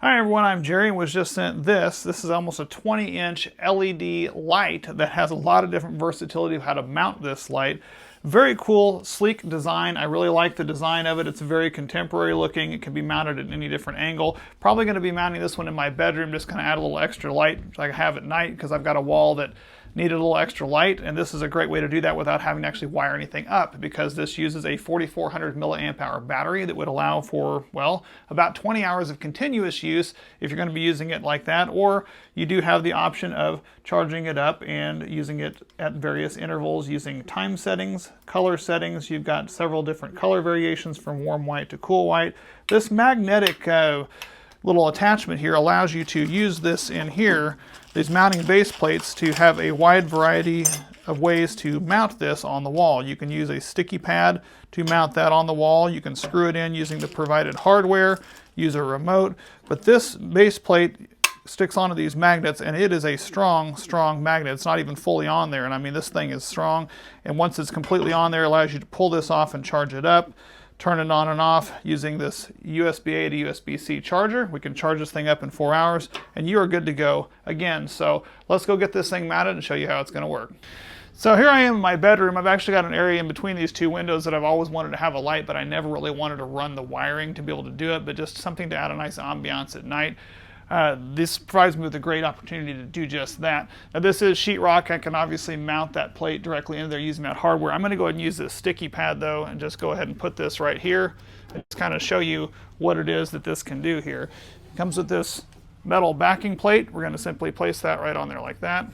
Hi everyone, I'm Jerry and was just sent this. This is almost a 20-inch LED light that has a lot of different versatility of how to mount this light. Very cool, sleek design. I really like the design of it. It's very contemporary looking. It can be mounted at any different angle. Probably going to be mounting this one in my bedroom, just kind of add a little extra light I have at night because I've got a wall that needed a little extra light, and this is a great way to do that without having to actually wire anything up, because this uses a 4400 milliamp hour battery that would allow for, well, about 20 hours of continuous use if you're going to be using it like that, or you do have the option of charging it up and using it at various intervals using time settings, color settings. You've got several different color variations from warm white to cool white. This magnetic little attachment here allows you to use this in here, these mounting base plates, to have a wide variety of ways to mount this on the wall. You can use a sticky pad to mount that on the wall. You can screw it in using the provided hardware, use a remote, but this base plate sticks onto these magnets, and it is a strong magnet. It's not even fully on there, and I mean, this thing is strong, and once it's completely on there, it allows you to pull this off and charge it up, turn it on and off using this USB-A to USB-C charger. We can charge this thing up in 4 hours and you are good to go again. So let's go get this thing mounted and show you how it's going to work. So here I am in my bedroom. I've actually got an area in between these two windows that I've always wanted to have a light, but I never really wanted to run the wiring to be able to do it, but just something to add a nice ambiance at night. This provides me with a great opportunity to do just that. Now this is sheetrock. I can obviously mount that plate directly into there using that hardware. I'm going to go ahead and use this sticky pad though, and just go ahead and put this right here and just kind of show you what it is that this can do here. It comes with this metal backing plate. We're going to simply place that right on there like that.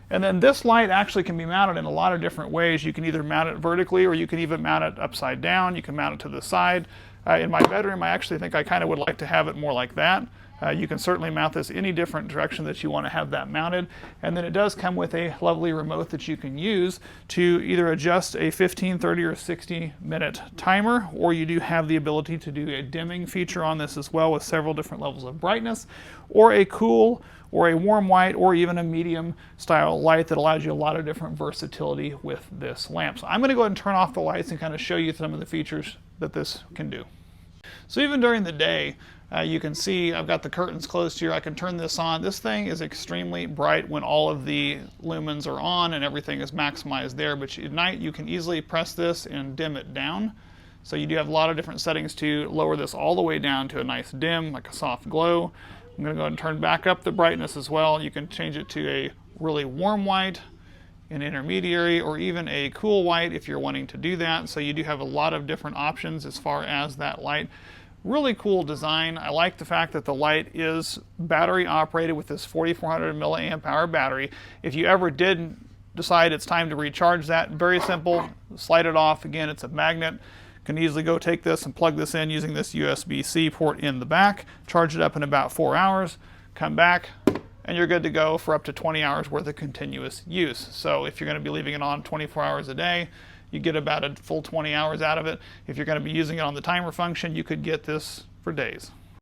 And then this light actually can be mounted in a lot of different ways. You can either mount it vertically, or you can even mount it upside down. You can mount it to the side. In my bedroom, I actually think I kind of would like to have it more like that. You can certainly mount this any different direction that you want to have that mounted. And then it does come with a lovely remote that you can use to either adjust a 15, 30, or 60-minute timer, or you do have the ability to do a dimming feature on this as well with several different levels of brightness, or a cool, or a warm white, or even a medium style light that allows you a lot of different versatility with this lamp. So I'm going to go ahead and turn off the lights and kind of show you some of the features that this can do. So even during the day, you can see I've got the curtains closed here. I can turn this on. This thing is extremely bright when all of the lumens are on and everything is maximized there, but at night you can easily press this and dim it down. So you do have a lot of different settings to lower this all the way down to a nice dim, like a soft glow. I'm going to go ahead and turn back up the brightness as well. You can change it to a really warm white, an intermediary, or even a cool white if you're wanting to do that. So you do have a lot of different options as far as that light. Really cool design. I like the fact that the light is battery operated with this 4400 milliamp hour battery. If you ever did decide it's time to recharge that, very simple, slide it off. Again, it's a magnet. Can easily go take this and plug this in using this USB-C port in the back, charge it up in about 4 hours, come back, and you're good to go for up to 20 hours worth of continuous use. So if you're going to be leaving it on 24 hours a day, you get about a full 20 hours out of it. If you're going to be using it on the timer function, you could get this for days.